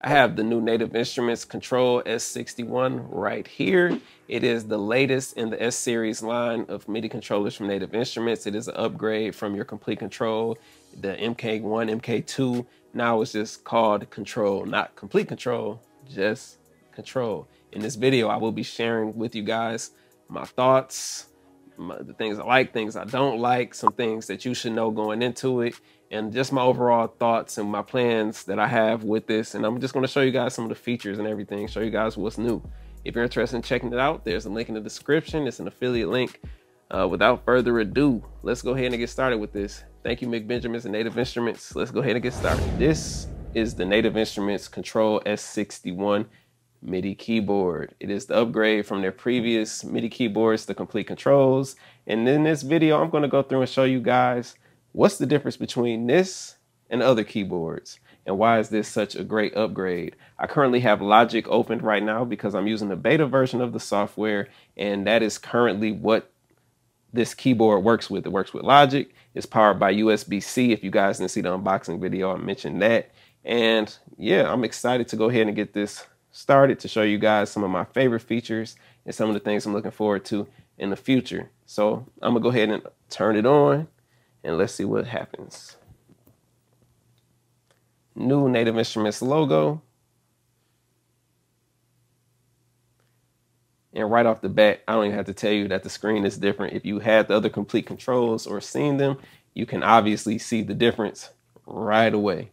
I have the new Native Instruments Kontrol S61 right here. It is the latest in the S series line of MIDI controllers from Native Instruments. It is an upgrade from your Complete Control, the MK1, MK2. Now it's just called Kontrol, not Complete Control, just Kontrol. In this video, I will be sharing with you guys my thoughts, the things I like, things I don't like, some things that you should know going into it, and just my overall thoughts and my plans that I have with this. And I'm just going to show you guys some of the features and everything, show you guys what's new. If you're interested in checking it out, there's a link in the description. It's an affiliate link. Without further ado, let's go ahead and get started with this. Thank you, Mick Benjamins and Native Instruments. Let's go ahead and get started. This is the Native Instruments Kontrol S61 MIDI keyboard. It is the upgrade from their previous MIDI keyboards, the Complete Controls. And in this video, I'm going to go through and show you guys what's the difference between this and other keyboards, and why is this such a great upgrade. I currently have Logic opened right now because I'm using the beta version of the software, and that is currently what this keyboard works with. It works with Logic. It's powered by USB-C. If you guys didn't see the unboxing video, I mentioned that. And yeah, I'm excited to go ahead and get this started to show you guys some of my favorite features and some of the things I'm looking forward to in the future. So I'm gonna go ahead and turn it on and let's see what happens. New Native Instruments logo. And right off the bat, I don't even have to tell you that the screen is different. If you had the other Complete Controls or seen them, you can obviously see the difference right away.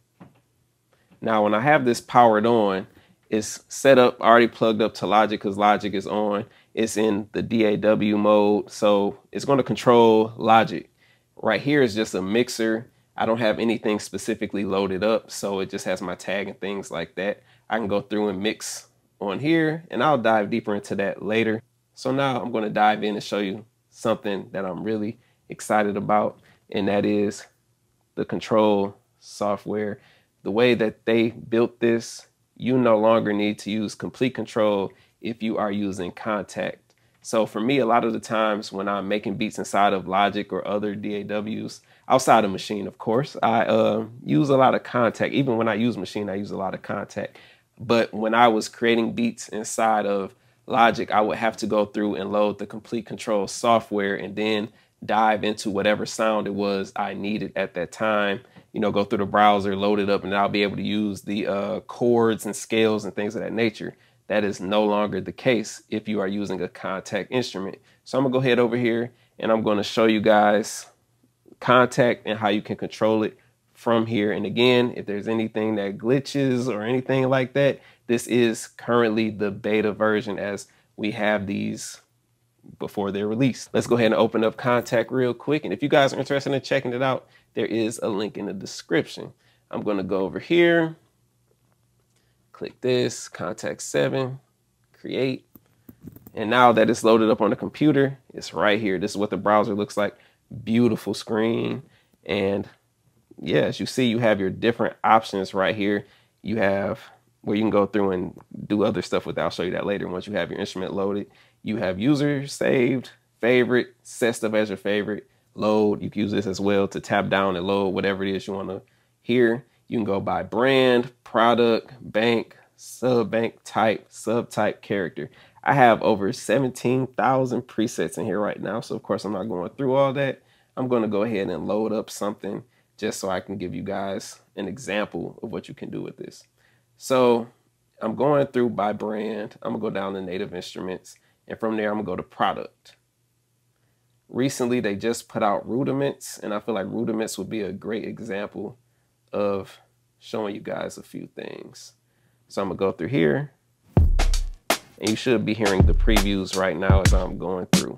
Now, when I have this powered on, it's set up, already plugged up to Logic because Logic is on. It's in the DAW mode, so it's going to control Logic. Right here is just a mixer. I don't have anything specifically loaded up, so it just has my tag and things like that. I can go through and mix on here, and I'll dive deeper into that later. So now I'm going to dive in and show you something that I'm really excited about, and that is the Kontrol software. The way that they built this, you no longer need to use Complete Control if you are using Kontakt. So for me, a lot of the times when I'm making beats inside of Logic or other DAWs, outside of Maschine, of course, I use a lot of Kontakt. Even when I use Maschine, I use a lot of Kontakt. But when I was creating beats inside of Logic, I would have to go through and load the Complete Control software and then dive into whatever sound it was I needed at that time. You know, go through the browser, load it up, and I'll be able to use the chords and scales and things of that nature. That is no longer the case if you are using a Kontakt instrument. So I'm gonna go ahead over here and I'm gonna show you guys Kontakt and how you can control it from here. And again, if there's anything that glitches or anything like that, this is currently the beta version as we have these before they're released. Let's go ahead and open up Kontakt real quick. And if you guys are interested in checking it out, there is a link in the description. I'm gonna go over here, click this, Kontakt 7, create. And now that it's loaded up on the computer, it's right here. This is what the browser looks like. Beautiful screen. And yeah, as you see, you have your different options right here. You have where you can go through and do other stuff with that. I'll show you that later once you have your instrument loaded. You have user saved, favorite, set stuff as your favorite, load. You can use this as well to tap down and load whatever it is you want to hear. You can go by brand, product, bank, sub-bank type, subtype, character. I have over 17,000 presets in here right now. So of course I'm not going through all that. I'm going to go ahead and load up something just so I can give you guys an example of what you can do with this. So I'm going through by brand. I'm gonna go down to Native Instruments, and from there I'm gonna go to product. Recently they just put out Rudiments, and I feel like Rudiments would be a great example of showing you guys a few things. So I'm gonna go through here, and you should be hearing the previews right now as I'm going through.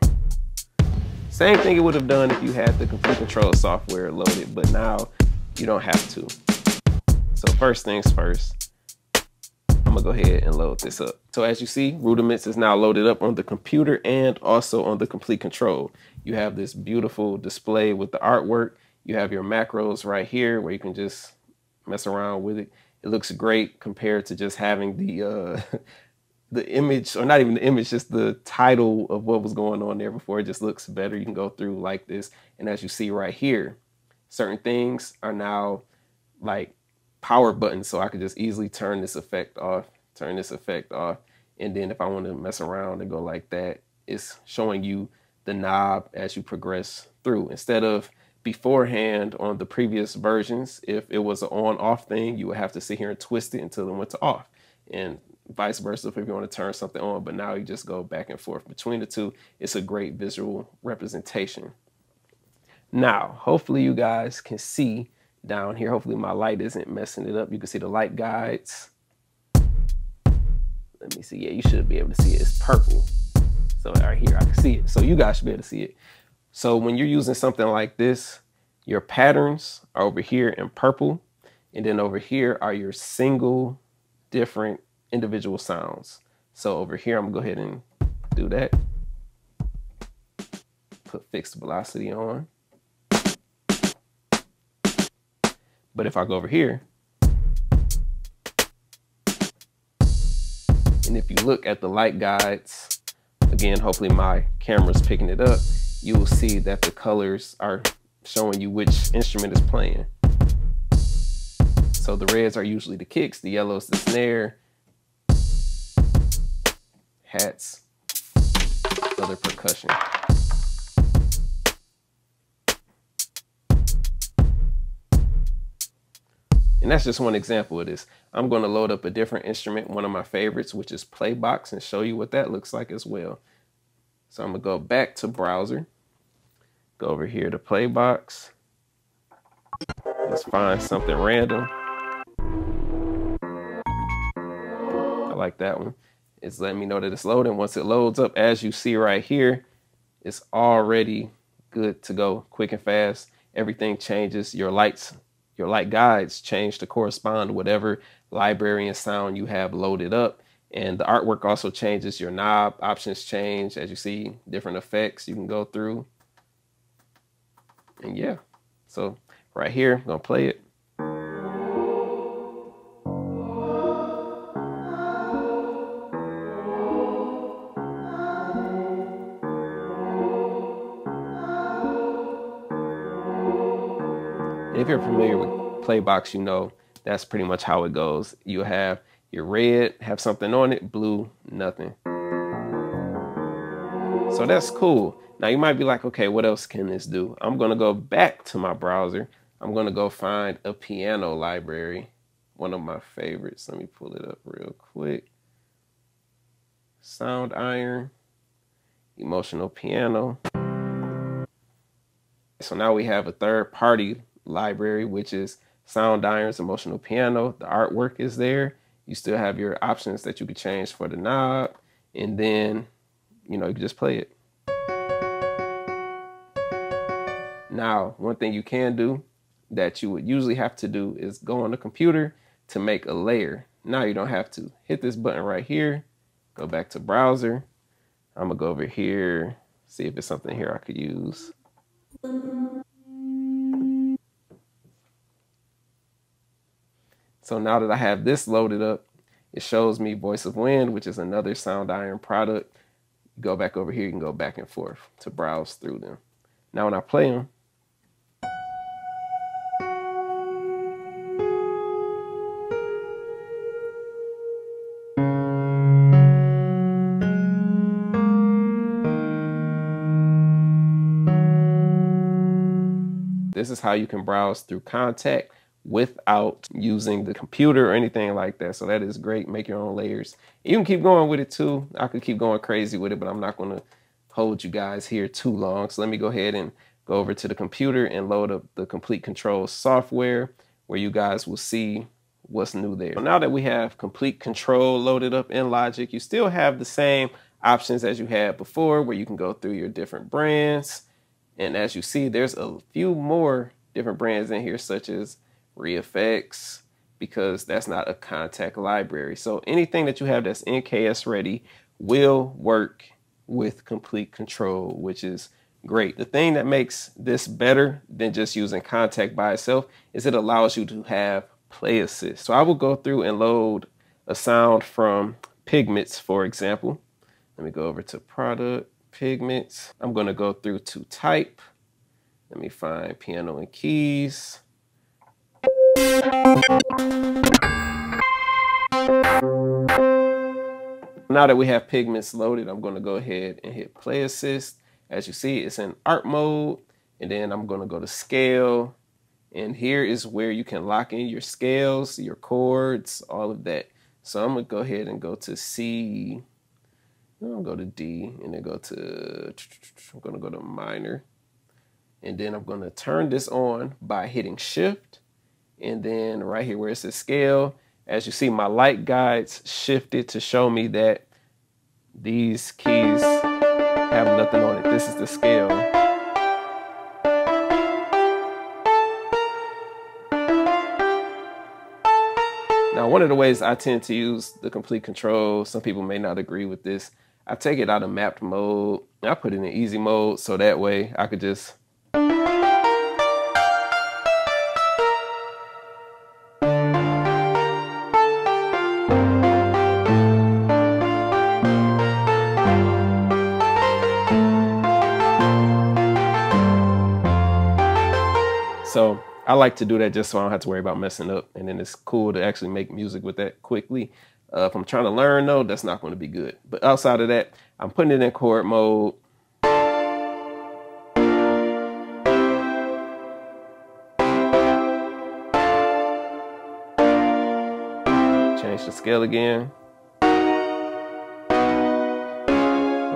Same thing it would have done if you had the Complete Control software loaded, but now you don't have to. So first things first, I'm gonna go ahead and load this up. So as you see, Rudiments is now loaded up on the computer and also on the Complete Control. You have this beautiful display with the artwork. You have your macros right here where you can just mess around with it. It looks great compared to just having the image, or not even the image, just the title of what was going on there before. It just looks better. You can go through like this. And as you see right here, certain things are now like power button, so I could just easily turn this effect off, and then if I want to mess around and go like that, it's showing you the knob as you progress through. Instead of beforehand on the previous versions, if it was an on-off thing, you would have to sit here and twist it until it went to off, and vice versa if you want to turn something on. But now you just go back and forth between the two. It's a great visual representation. Now, hopefully you guys can see down here. Hopefully my light isn't messing it up. You can see the light guides. Let me see. Yeah, you should be able to see it. It's purple. So right here, I can see it. So you guys should be able to see it. So when you're using something like this, your patterns are over here in purple. And then over here are your single different individual sounds. So over here, I'm gonna go ahead and do that. Put fixed velocity on. But if I go over here, and if you look at the light guides, again, hopefully my camera's picking it up, you will see that the colors are showing you which instrument is playing. So the reds are usually the kicks, the yellows the snare, hats, other percussion. And that's just one example of this. I'm going to load up a different instrument, one of my favorites, which is Playbox, and show you what that looks like as well. So I'm going to go back to browser, go over here to Playbox. Let's find something random. I like that one. It's letting me know that it's loading. Once it loads up, as you see right here, it's already good to go, quick and fast. Everything changes. Your light guides change to correspond to whatever library and sound you have loaded up. And the artwork also changes. Your knob options change. As you see, different effects you can go through. And yeah, so right here, I'm gonna play it. If you're familiar with Playbox, you know that's pretty much how it goes. You have your red, have something on it, blue, nothing. So that's cool. Now you might be like, okay, what else can this do? I'm gonna go back to my browser. I'm gonna go find a piano library, one of my favorites. Let me pull it up real quick. Sound Iron, Emotional Piano. So now we have a third-party library, which is Sound Iron's Emotional Piano. The artwork is there. You still have your options that you could change for the knob, and then you can just play it. Now, one thing you can do that you would usually have to do is go on the computer to make a layer. Now you don't have to. Hit this button right here, go back to browser. I'm gonna go over here, see if it's something here I could use. So now that I have this loaded up, it shows me Voice of Wind, which is another Sound Iron product. Go back over here, you can go back and forth to browse through them. Now when I play them, this is how you can browse through Kontakt without using the computer or anything like that. So that is great. Make your own layers. You can keep going with it too. I could keep going crazy with it, but I'm not going to hold you guys here too long. So let me go ahead and go over to the computer and load up the Complete Control software, where you guys will see what's new there. So now that we have Complete Control loaded up in Logic, you still have the same options as you had before, where you can go through your different brands. And as you see, there's a few more different brands in here, such as ReFX, because that's not a Kontakt library. So anything that you have that's NKS ready will work with Complete Control, which is great. The thing that makes this better than just using Kontakt by itself is it allows you to have play assist. So I will go through and load a sound from Pigments, for example. Let me go over to Product, Pigments. I'm going to go through to Type. Let me find Piano and Keys. Now that we have pigments loaded, I'm going to go ahead and hit play assist. As you see, it's in art mode, and then I'm going to go to scale, and here is where you can lock in your scales, your chords, all of that. So I'm going to go ahead and go to C, I'll go to D, and then I'm going to go to minor, and then I'm going to turn this on by hitting shift, and then right here where it says scale, as you see, my light guides shifted to show me that these keys have nothing on it. This is the scale. Now, one of the ways I tend to use the complete control, some people may not agree with this, I take it out of mapped mode. I put it in easy mode, so that way I could just So I like to do that just so I don't have to worry about messing up. And then it's cool to actually make music with that quickly. If I'm trying to learn though, that's not going to be good. But outside of that, I'm putting it in chord mode. Change the scale again. Go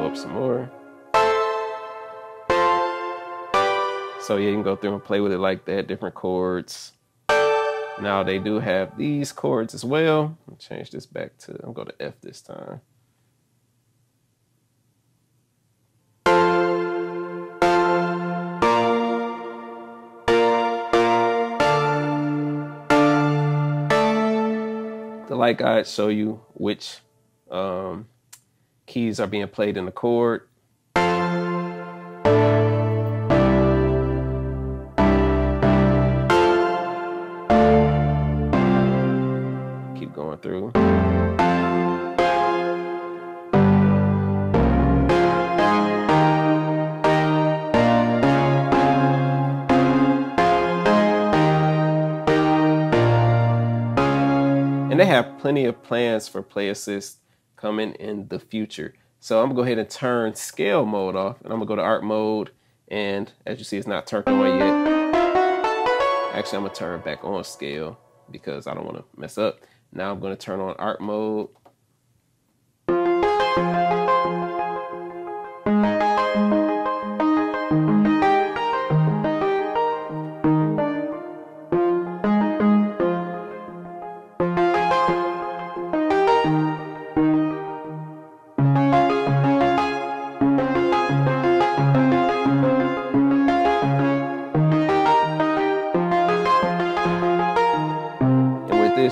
up some more. So yeah, you can go through and play with it like that, different chords. Now they do have these chords as well. I'll change this back to, I'll go to F this time. The light guides show you which keys are being played in the chord. Going through. And they have plenty of plans for play assist coming in the future. So I'm gonna go ahead and turn scale mode off, and I'm gonna go to art mode, and as you see, it's not turned on yet. Actually, I'm gonna turn it back on scale because I don't want to mess up. Now I'm going to turn on art mode.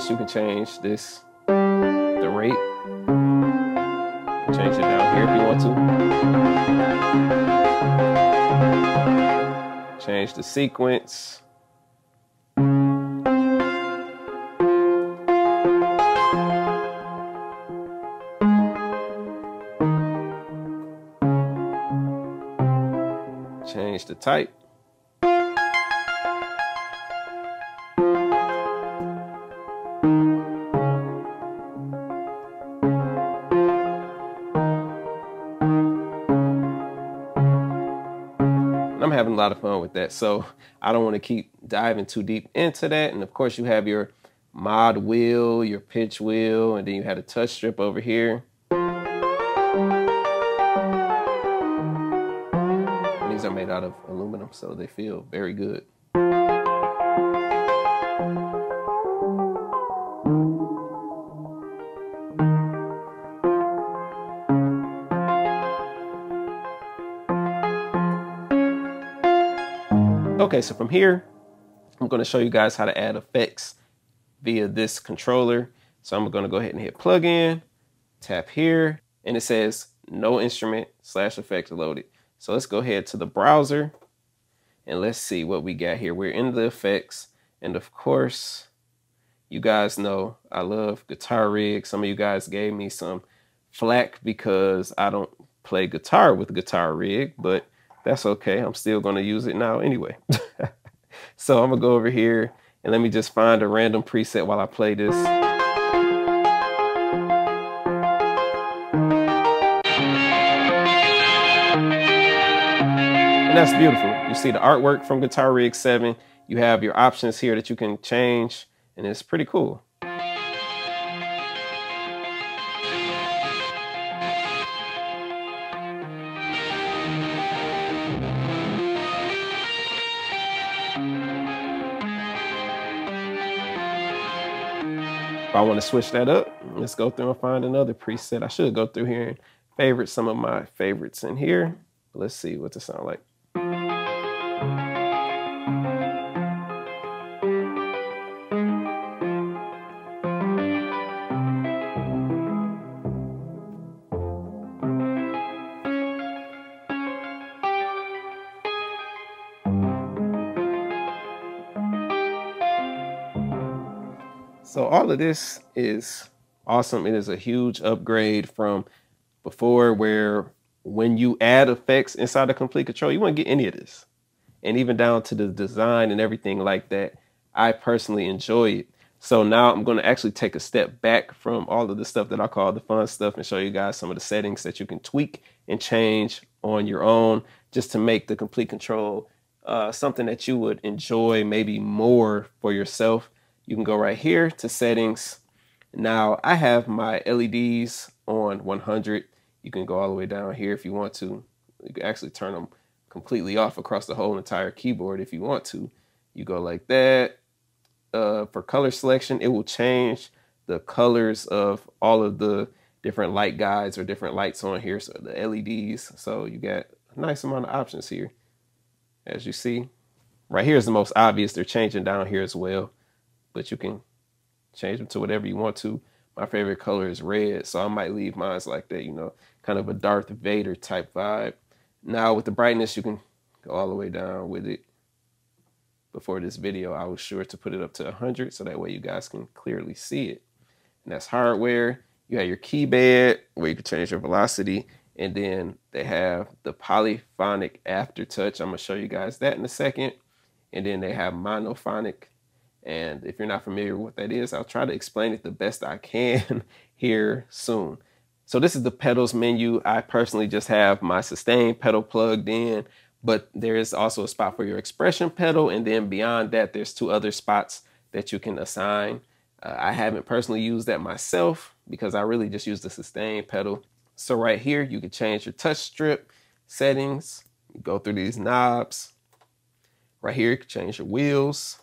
You can change this, the rate. Change it down here if you want to. Change the sequence. Change the type. I'm having a lot of fun with that, so I don't want to keep diving too deep into that. And of course, you have your mod wheel, your pitch wheel, and then you had a touch strip over here. And these are made out of aluminum, so they feel very good. Okay, so from here, I'm going to show you guys how to add effects via this controller. So I'm going to go ahead and hit plugin, tap here, and it says no instrument / effects loaded. So let's go ahead to the browser and let's see what we got here. We're in the effects, and of course, you guys know I love guitar rig. Some of you guys gave me some flack because I don't play guitar with guitar rig, but that's okay. I'm still going to use it now anyway. So I'm going to go over here And let me just find a random preset while I play this. And that's beautiful. You see the artwork from Guitar Rig 7. You have your options here that you can change, and it's pretty cool. If I want to switch that up, let's go through and find another preset. I should go through here and favorite some of my favorites in here. Let's see what this sounds like. So all of this is awesome. It is a huge upgrade from before, where when you add effects inside the Komplete control, you wouldn't get any of this. And even down to the design and everything like that, I personally enjoy it. So now I'm going to actually take a step back from all of the stuff that I call the fun stuff and show you guys some of the settings that you can tweak and change on your own, just to make the Komplete control something that you would enjoy maybe more for yourself. You can go right here to settings. Now I have my LEDs on 100. You can go all the way down here if you want to. You can actually turn them completely off across the whole entire keyboard if you want to. You go like that. For color selection, it will change the colors of all of the different light guides or different lights on here, so the LEDs. So you got a nice amount of options here. As you see, right here is the most obvious. They're changing down here as well, but you can change them to whatever you want to. My favorite color is red, so I might leave mine like that, you know, kind of a Darth Vader type vibe. Now with the brightness, you can go all the way down with it. Before this video, I was sure to put it up to 100, so that way you guys can clearly see it. And that's hardware. You have your key bed where you can change your velocity, and then they have the Polyphonic Aftertouch. I'm gonna show you guys that in a second. And then they have Monophonic. And if you're not familiar with what that is, I'll try to explain it the best I can here soon. So this is the pedals menu. I personally just have my sustain pedal plugged in, but there is also a spot for your expression pedal. And then beyond that, there's 2 other spots that you can assign. I haven't personally used that myself because I really just use the sustain pedal. So right here, you can change your touch strip settings. You go through these knobs. Right here, you can change your wheels.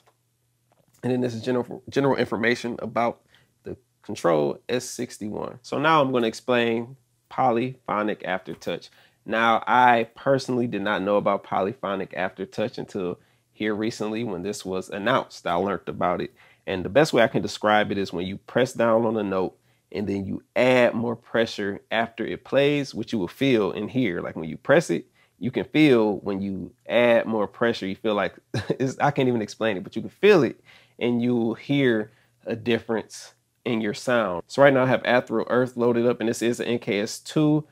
And then this is general information about the Kontrol S61. So now I'm going to explain Polyphonic Aftertouch. Now, I personally did not know about Polyphonic Aftertouch until here recently when this was announced. I learned about it. And the best way I can describe it is when you press down on a note and then you add more pressure after it plays, which you will feel in here. Like when you press it, you can feel when you add more pressure, you feel like, I can't even explain it, but you can feel it. And you'll hear a difference in your sound. So right now I have Afro Earth loaded up, and this is an NKS2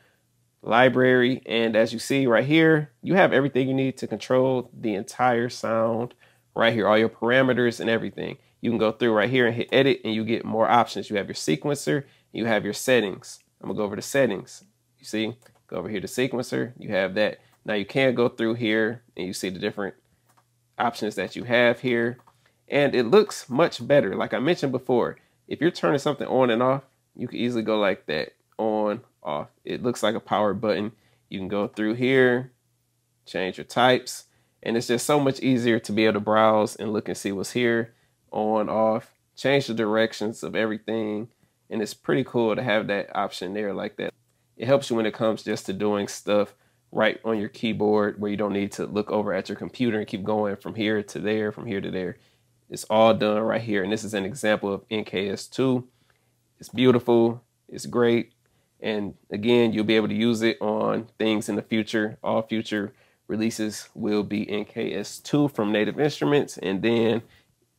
library. And as you see right here, you have everything you need to control the entire sound right here, all your parameters and everything. You can go through right here and hit edit, and you get more options. You have your sequencer, you have your settings. I'm gonna go over to settings. You see, go over here to sequencer, you have that. Now you can go through here and you see the different options that you have here. And it looks much better. Like I mentioned before, if you're turning something on and off, you can easily go like that, on, off. It looks like a power button. You can go through here, change your types, and it's just so much easier to be able to browse and look and see what's here, on, off, change the directions of everything. And it's pretty cool to have that option there like that. It helps you when it comes just to doing stuff right on your keyboard where you don't need to look over at your computer and keep going from here to there, from here to there. It's all done right here. And this is an example of NKS2. It's beautiful. It's great. And again, you'll be able to use it on things in the future. All future releases will be NKS2 from Native Instruments. And then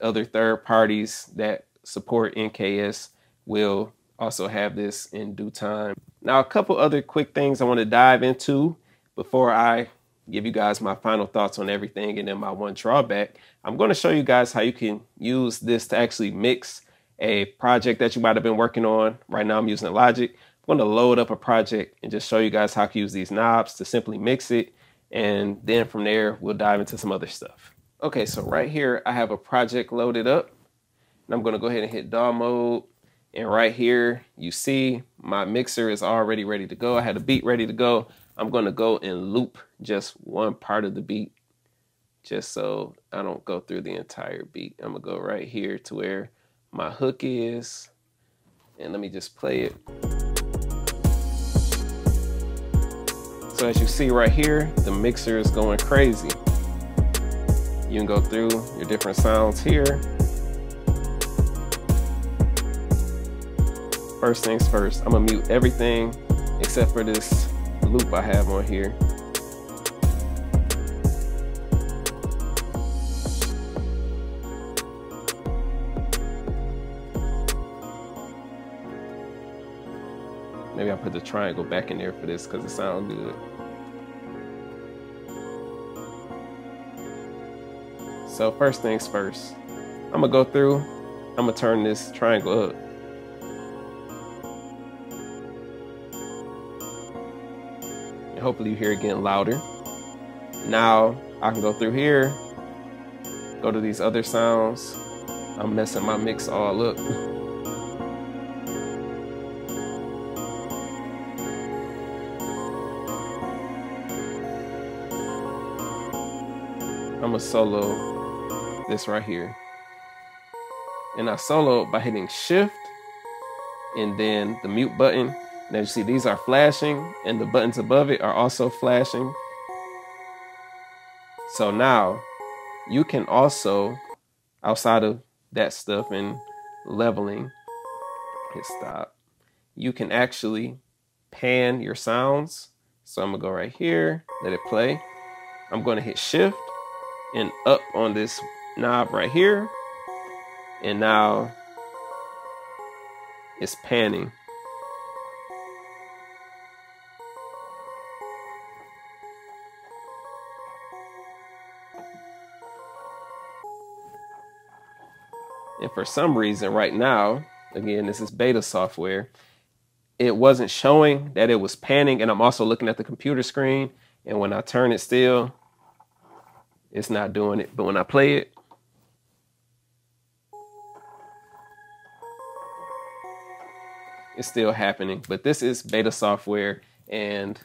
other third parties that support NKS will also have this in due time. Now, a couple other quick things I want to dive into before I give you guys my final thoughts on everything and then my one drawback, I'm going to show you guys how you can use this to actually mix a project that you might have been working on. Right now I'm using Logic. I'm going to load up a project and just show you guys how to use these knobs to simply mix it. And then from there, we'll dive into some other stuff. Okay, so right here, I have a project loaded up. And I'm going to go ahead and hit DAW mode. And right here, you see my mixer is already ready to go. I had a beat ready to go. I'm going to go and loop just one part of the beat, just so I don't go through the entire beat. I'm going to go right here to where my hook is. And let me just play it. So as you see right here, the mixer is going crazy. You can go through your different sounds here. First things first, I'm gonna mute everything except for this loop I have on here. Maybe I'll put the triangle back in there for this because it sounds good. So first things first, I'm gonna go through, I'm gonna turn this triangle up. And hopefully you hear it getting louder. Now I can go through here, go to these other sounds. I'm messing my mix all up. I'm gonna solo this right here. And I solo by hitting shift and then the mute button. Now you see these are flashing and the buttons above it are also flashing. So now you can also, outside of that stuff and leveling, hit stop, you can actually pan your sounds. So I'm gonna go right here, let it play. I'm gonna hit shift and up on this knob right here. And now it's panning. And for some reason right now, again, this is beta software, it wasn't showing that it was panning. And I'm also looking at the computer screen. And when I turn it still, it's not doing it. But when I play it, it's still happening. But this is beta software. And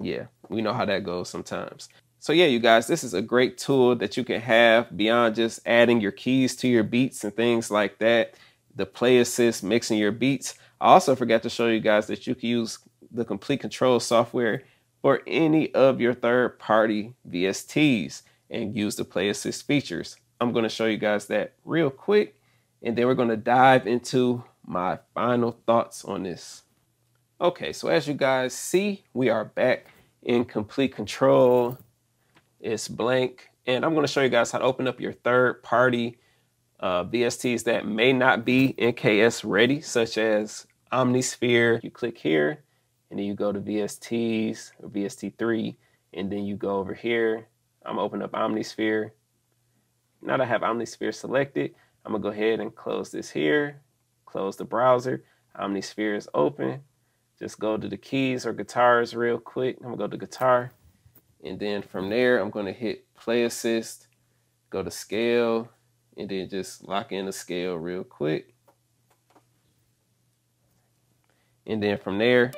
yeah, we know how that goes sometimes. So yeah, you guys, this is a great tool that you can have beyond just adding your keys to your beats and things like that. The play assist, mixing your beats. I also forgot to show you guys that you can use the Complete Control software for any of your third-party VSTs and use the play assist features. I'm going to show you guys that real quick, and then we're going to dive into my final thoughts on this. Okay, so as you guys see, we are back in Complete Control. It's blank, and I'm going to show you guys how to open up your third-party VSTs that may not be NKS ready, such as Omnisphere. You click here, and then you go to VSTs or VST3, and then you go over here. I'm gonna open up Omnisphere. Now that I have Omnisphere selected, I'm gonna go ahead and close this here, close the browser. Omnisphere is open. Just go to the keys or guitars real quick. I'm gonna go to guitar. And then from there, I'm gonna hit play assist, go to scale, and then just lock in the scale real quick. And then from there,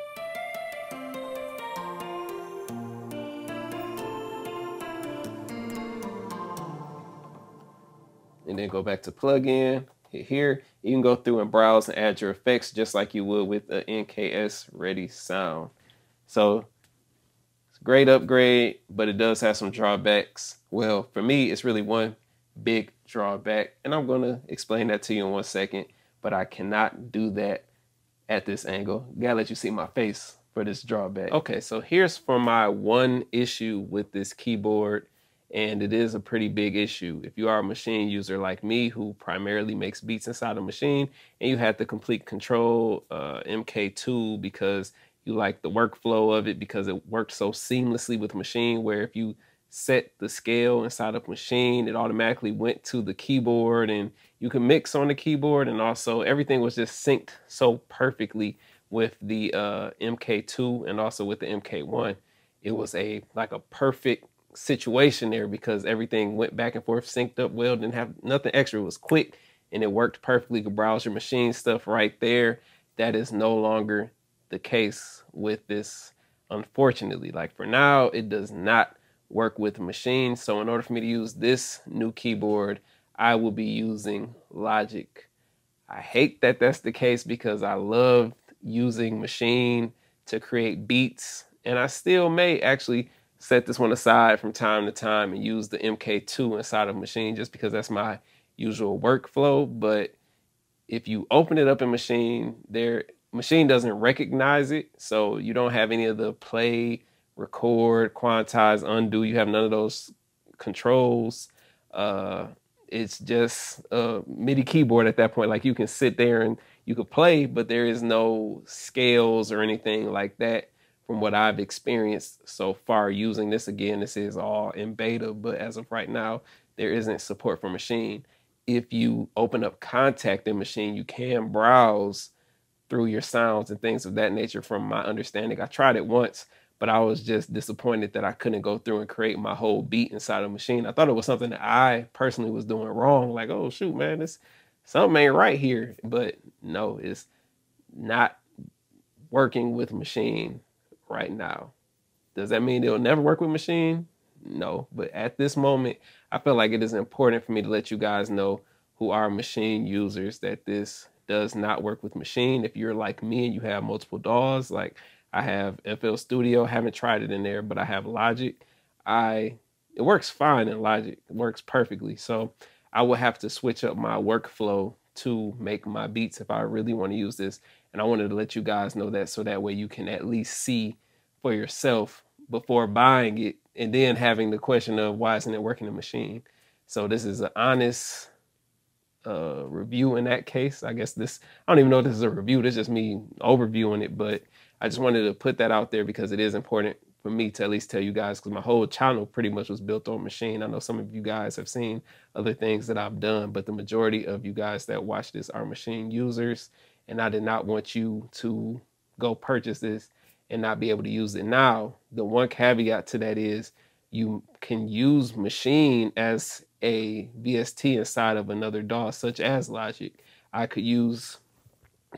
and then go back to plugin, hit here. You can go through and browse and add your effects just like you would with an NKS ready sound. So it's a great upgrade, but it does have some drawbacks. Well, for me, it's really one big drawback, and I'm going to explain that to you in 1 second, but I cannot do that at this angle. Gotta let you see my face for this drawback. Okay, so here's for my one issue with this keyboard, and it is a pretty big issue. If you are a machine user like me who primarily makes beats inside a machine, and you had the Complete Control MK2 because you like the workflow of it because it worked so seamlessly with Maschine, where if you set the scale inside of Maschine, it automatically went to the keyboard and you can mix on the keyboard, and also everything was just synced so perfectly with the MK2 and also with the MK1. It was like a perfect situation there because everything went back and forth, synced up well, didn't have nothing extra. It was quick and it worked perfectly. You could browse your Maschine stuff right there. That is no longer the case with this, unfortunately. Like for now, it does not work with Maschine. So in order for me to use this new keyboard, I will be using Logic. I hate that that's the case because I love using Maschine to create beats, and I still may actually set this one aside from time to time and use the MK2 inside of Maschine just because that's my usual workflow. But if you open it up in Maschine, Maschine doesn't recognize it, so you don't have any of the play, record, quantize, undo. You have none of those controls. It's just a MIDI keyboard at that point. Like you can sit there and you could play, but there is no scales or anything like that from what I've experienced so far using this. Again, this is all in beta, but as of right now, there isn't support for Maschine. If you open up Kontakt in Maschine, you can browse through your sounds and things of that nature from my understanding. I tried it once, but I was just disappointed that I couldn't go through and create my whole beat inside of Maschine. I thought it was something that I personally was doing wrong. Like, oh shoot, man, this something ain't right here. But no, it's not working with Maschine right now. Does that mean it'll never work with Maschine? No, but at this moment, I feel like it is important for me to let you guys know who are Maschine users that this does not work with Maschine. If you're like me and you have multiple DAWs, like I have FL Studio, haven't tried it in there, but I have Logic. It works fine in Logic. It works perfectly. So I will have to switch up my workflow to make my beats if I really want to use this. And I wanted to let you guys know that so that way you can at least see for yourself before buying it and then having the question of why isn't it working in Maschine. So this is an honest review in that case. I guess I don't even know if this is a review. This is just me overviewing it, but I just wanted to put that out there because it is important for me to at least tell you guys, because my whole channel pretty much was built on Maschine. I know some of you guys have seen other things that I've done, but the majority of you guys that watch this are Maschine users, and I did not want you to go purchase this and not be able to use it. Now, the one caveat to that is you can use Maschine as a VST inside of another DAW, such as Logic. I could use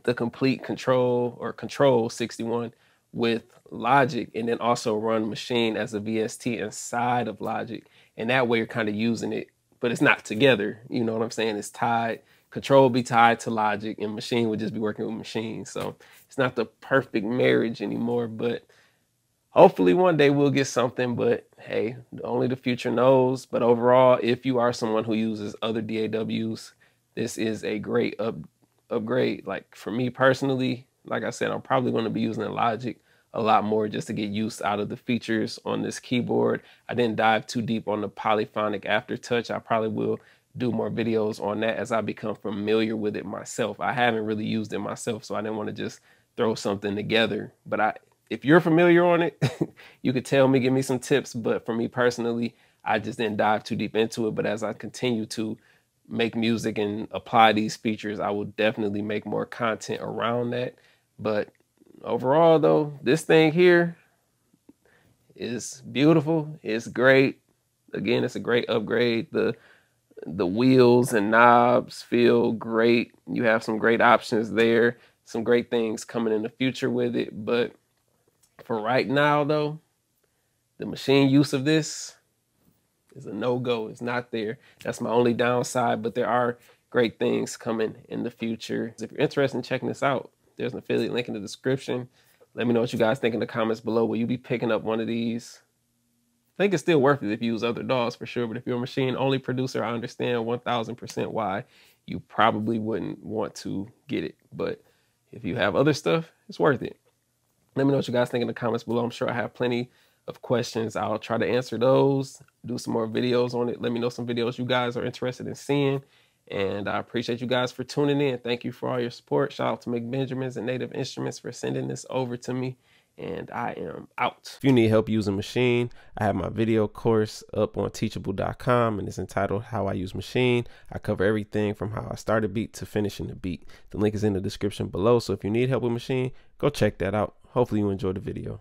the Complete Kontrol 61 with Logic and then also run Maschine as a VST inside of Logic. And that way you're kind of using it, but it's not together. You know what I'm saying? It's tied. Kontrol will be tied to Logic and Maschine would just be working with Maschine. So it's not the perfect marriage anymore, but hopefully one day we'll get something, but hey, only the future knows. But overall, if you are someone who uses other DAWs, this is a great upgrade. Like for me personally, like I said, I'm probably going to be using Logic a lot more just to get used out of the features on this keyboard. I didn't dive too deep on the Polyphonic Aftertouch. I probably will do more videos on that as I become familiar with it myself. I haven't really used it myself, so I didn't want to just throw something together. But if you're familiar on it, you could tell me, give me some tips. But for me personally, I just didn't dive too deep into it. But as I continue to make music and apply these features, I will definitely make more content around that. But overall though, this thing here is beautiful. It's great. Again, it's a great upgrade. The wheels and knobs feel great. You have some great options there. Some great things coming in the future with it. But for right now though, the Maschine use of this is a no-go. It's not there. That's my only downside, but there are great things coming in the future. If you're interested in checking this out, there's an affiliate link in the description. Let me know what you guys think in the comments below. Will you be picking up one of these? I think it's still worth it if you use other DAWs for sure, but if you're a Maschine-only producer, I understand 1000% why you probably wouldn't want to get it. But if you have other stuff, it's worth it. Let me know what you guys think in the comments below. I'm sure I have plenty of questions. I'll try to answer those, do some more videos on it. Let me know some videos you guys are interested in seeing. And I appreciate you guys for tuning in. Thank you for all your support. Shout out to McBenjamins and Native Instruments for sending this over to me. And I am out. If you need help using Maschine, I have my video course up on teachable.com, and it's entitled How I Use Maschine. I cover everything from how I start a beat to finishing the beat. The link is in the description below. So if you need help with Maschine, go check that out. Hopefully you enjoyed the video.